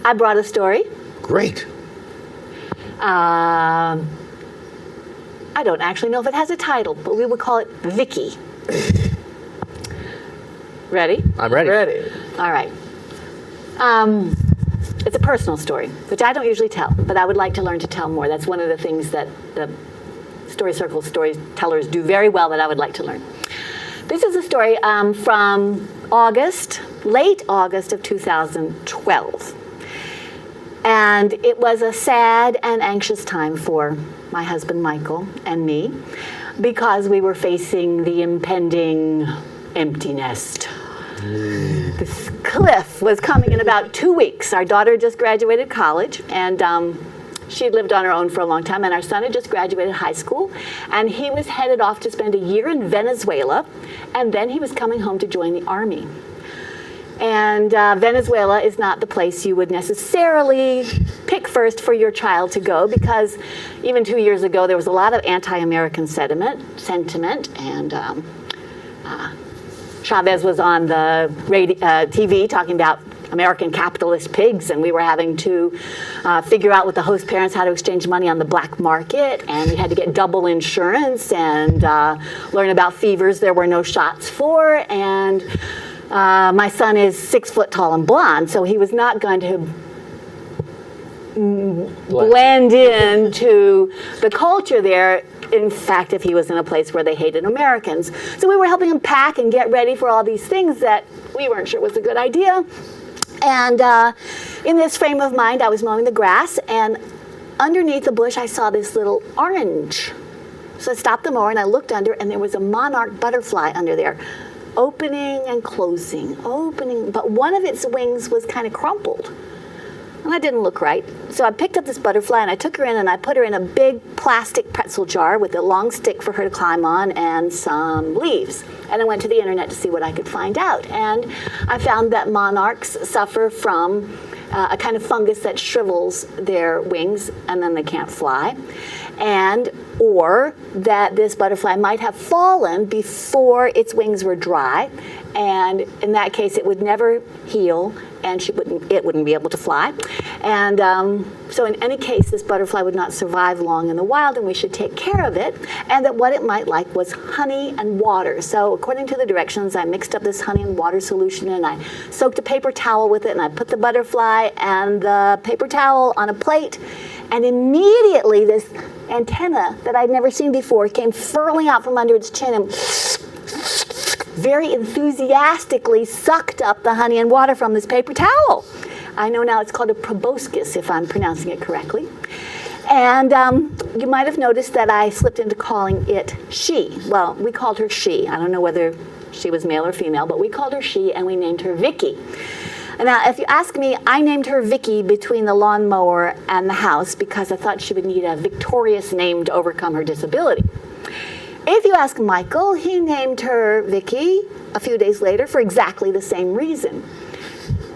I brought a story. Great. I don't actually know if it has a title, but we would call it Vicki. Ready? I'm ready. Ready. All right. It's a personal story, which I don't usually tell, but I would like to learn to tell more. That's one of the things that the Story Circle storytellers do very well that I would like to learn. This is a story from late August of 2012. And it was a sad and anxious time for my husband Michael and me because we were facing the impending empty nest. This cliff was coming in about 2 weeks. Our daughter just graduated college, and she lived on her own for a long time, and our son had just graduated high school, and he was headed off to spend a year in Venezuela, and then he was coming home to join the army. And Venezuela is not the place you would necessarily pick first for your child to go, because even 2 years ago there was a lot of anti-American sentiment, and Chavez was on the TV talking about American capitalist pigs, and we were having to figure out with the host parents how to exchange money on the black market, and we had to get double insurance and learn about fevers there were no shots for, and my son is 6 foot tall and blonde, so he was not going to blend into the culture there. In fact, if he was in a place where they hated Americans. So we were helping him pack and get ready for all these things that we weren't sure was a good idea. And in this frame of mind, I was mowing the grass, and underneath the bush, I saw this little orange. So I stopped the mower, and I looked under, and there was a monarch butterfly under there, opening and closing, opening. But one of its wings was kind of crumpled. And that didn't look right. So I picked up this butterfly and I took her in and I put her in a big plastic pretzel jar with a long stick for her to climb on and some leaves. And I went to the internet to see what I could find out. And I found that monarchs suffer from a kind of fungus that shrivels their wings and then they can't fly. Or that this butterfly might have fallen before its wings were dry. And in that case, it would never heal, and it wouldn't be able to fly. And so in any case, this butterfly would not survive long in the wild, and we should take care of it. And that what it might like was honey and water. So according to the directions, I mixed up this honey and water solution, and I soaked a paper towel with it, and I put the butterfly and the paper towel on a plate. And immediately this antenna that I'd never seen before came furling out from under its chin and very enthusiastically sucked up the honey and water from this paper towel. I know now it's called a proboscis, if I'm pronouncing it correctly. And you might have noticed that I slipped into calling it she. Well, we called her she. I don't know whether she was male or female, but we called her she, and we named her Vicki. Now, if you ask me, I named her Vicki between the lawnmower and the house because I thought she would need a victorious name to overcome her disability. If you ask Michael, he named her Vicki a few days later for exactly the same reason.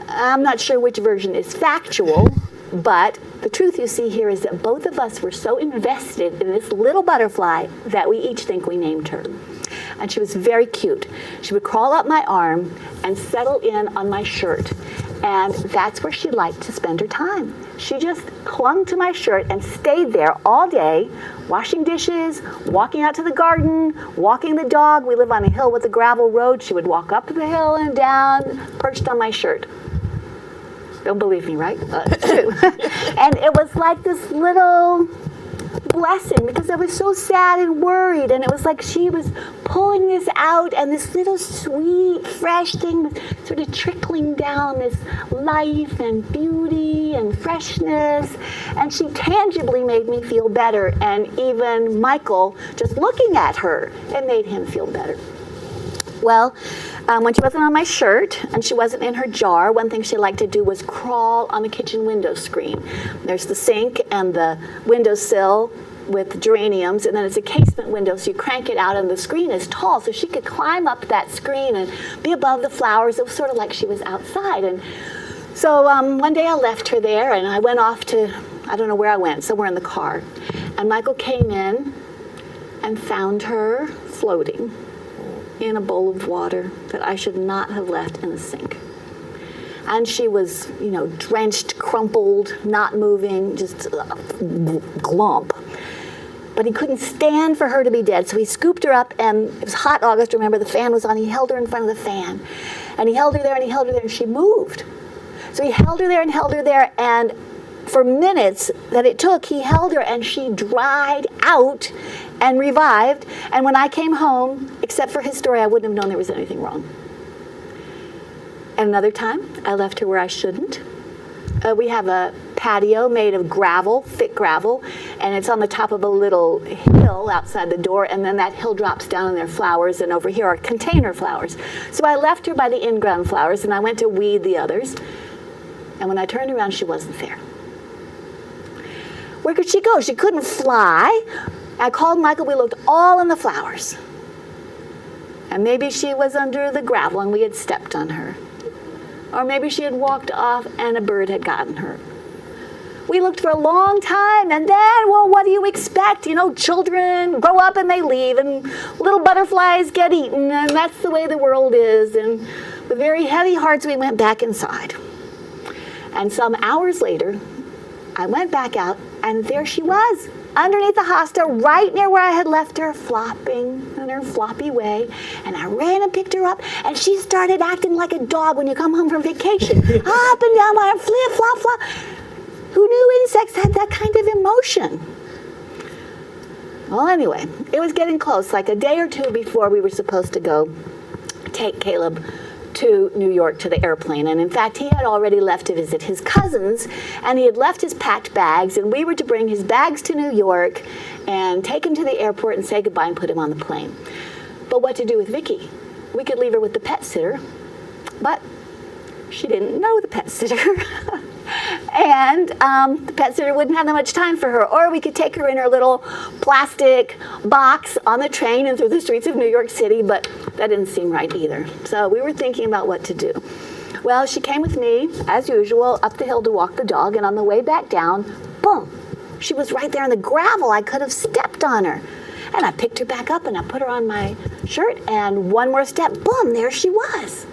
I'm not sure which version is factual, but the truth you see here is that both of us were so invested in this little butterfly that we each think we named her. And she was very cute. She would crawl up my arm and settle in on my shirt. And that's where she liked to spend her time. She just clung to my shirt and stayed there all day, washing dishes, walking out to the garden, walking the dog. We live on a hill with a gravel road. She would walk up the hill and down, perched on my shirt. Don't believe me, right? It's true. And it was like this little blessing because I was so sad and worried, and it was like she was pulling this out, and this little sweet, fresh thing was sort of trickling down, this life and beauty and freshness, and she tangibly made me feel better, and even Michael, just looking at her, it made him feel better. Well, when she wasn't on my shirt and she wasn't in her jar, one thing she liked to do was crawl on the kitchen window screen. There's the sink and the windowsill with geraniums, and then it's a casement window, so you crank it out, and the screen is tall, so she could climb up that screen and be above the flowers. It was sort of like she was outside. And so one day I left her there, and I went off to, I don't know where I went, somewhere in the car. And Michael came in and found her floating in a bowl of water that I should not have left in the sink. And she was, drenched, crumpled, not moving, just a glump. But he couldn't stand for her to be dead, so he scooped her up, and it was hot August, remember, the fan was on. He held her in front of the fan, and he held her there, and he held her there, and she moved. So he held her there and held her there, and for minutes that it took, he held her, and she dried out and revived. And when I came home, except for his story, I wouldn't have known there was anything wrong. And another time, I left her where I shouldn't. We have a patio made of gravel, thick gravel, and it's on the top of a little hill outside the door, and then that hill drops down and there are flowers, and over here are container flowers. So I left her by the in-ground flowers, and I went to weed the others. And when I turned around, she wasn't there. Where could she go? She couldn't fly. I called Michael. We looked all in the flowers. And maybe she was under the gravel and we had stepped on her. Or maybe she had walked off and a bird had gotten her. We looked for a long time, and then, well, what do you expect? Children grow up and they leave, and little butterflies get eaten, and that's the way the world is. And with very heavy hearts, we went back inside. And some hours later, I went back out, and there she was, underneath the hosta, right near where I had left her, flopping in her floppy way. And I ran and picked her up, and she started acting like a dog when you come home from vacation. Up and down, my flip, flop, flop. Who knew insects had that kind of emotion? Well, anyway, it was getting close, like a day or two before we were supposed to go take Caleb to New York to the airplane. And in fact, he had already left to visit his cousins, and he had left his packed bags, and we were to bring his bags to New York and take him to the airport and say goodbye and put him on the plane. But what to do with Vicki? We could leave her with the pet sitter, but she didn't know the pet sitter. And the pet sitter wouldn't have that much time for her. Or we could take her in her little plastic box on the train and through the streets of New York City, but that didn't seem right either. So we were thinking about what to do. Well, she came with me, as usual, up the hill to walk the dog, and on the way back down, boom, she was right there in the gravel. I could have stepped on her. And I picked her back up, and I put her on my shirt, and one more step, boom, there she was.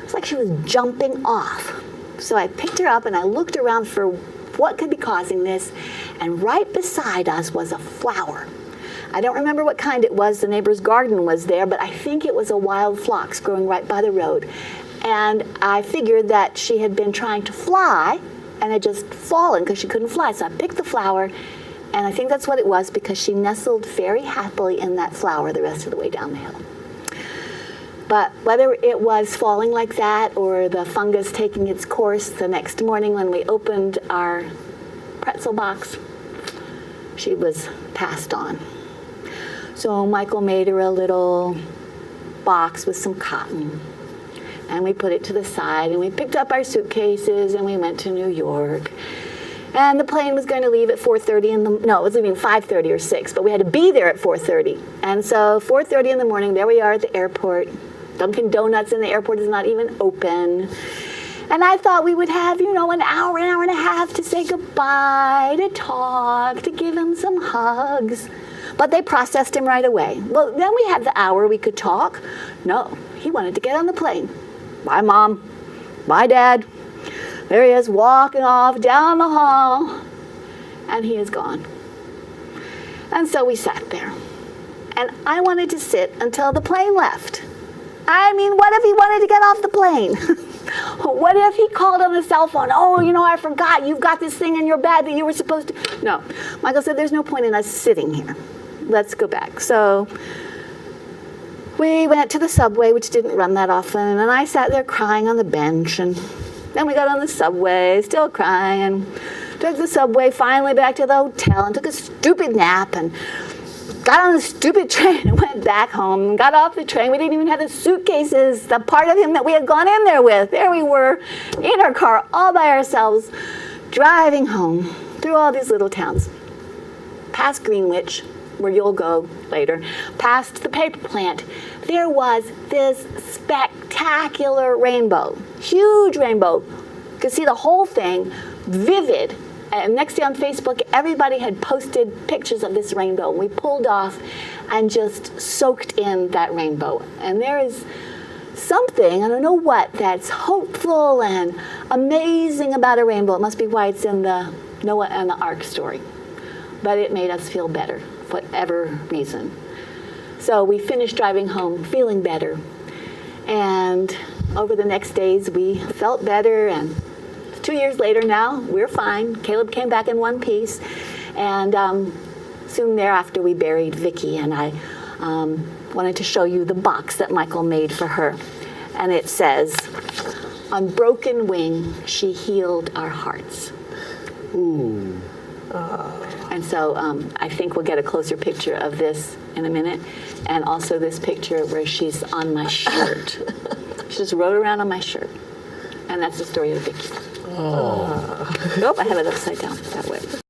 It's like she was jumping off. So I picked her up and I looked around for what could be causing this, and right beside us was a flower. I don't remember what kind it was. The neighbor's garden was there, but I think it was a wild phlox growing right by the road. And I figured that she had been trying to fly and had just fallen because she couldn't fly. So I picked the flower, and I think that's what it was, because she nestled very happily in that flower the rest of the way down the hill. But whether it was falling like that or the fungus taking its course, the next morning when we opened our pretzel box, she was passed on. So Michael made her a little box with some cotton, and we put it to the side, and we picked up our suitcases, and we went to New York. And the plane was going to leave at 4:30 it was leaving 5:30 or 6, but we had to be there at 4:30. And so 4:30 in the morning, there we are at the airport. Dunkin' Donuts in the airport is not even open. And I thought we would have, an hour and a half to say goodbye, to talk, to give him some hugs. But they processed him right away. Well, then we had the hour we could talk. No, he wanted to get on the plane. Bye, Mom. Bye, Dad. There he is, walking off down the hall. And he is gone. And so we sat there. And I wanted to sit until the plane left. I mean, what if he wanted to get off the plane? What if he called on the cell phone? Oh, I forgot. You've got this thing in your bag that you were supposed to. No. Michael said, there's no point in us sitting here. Let's go back. So we went to the subway, which didn't run that often, and I sat there crying on the bench. And then we got on the subway, still crying. Took the subway finally back to the hotel and took a stupid nap and got on the stupid train and went back home. Got off the train. We didn't even have the suitcases, the part of him that we had gone in there with. There we were in our car all by ourselves, driving home through all these little towns. Past Greenwich, where you'll go later, past the paper plant. There was this spectacular rainbow, huge rainbow. You could see the whole thing, vivid. And next day on Facebook, everybody had posted pictures of this rainbow. We pulled off and just soaked in that rainbow. And there is something, I don't know what, that's hopeful and amazing about a rainbow. It must be why it's in the Noah and the Ark story. But it made us feel better, for whatever reason. So we finished driving home feeling better. And over the next days, we felt better. And 2 years later now, we're fine. Caleb came back in one piece. And soon thereafter, we buried Vicki. And I wanted to show you the box that Michael made for her. And it says, "On broken wing, she healed our hearts." Ooh. And so I think we'll get a closer picture of this in a minute. And also this picture where she's on my shirt. She just rode around on my shirt. And that's the story of Vicki. Oh, I have it upside down that way.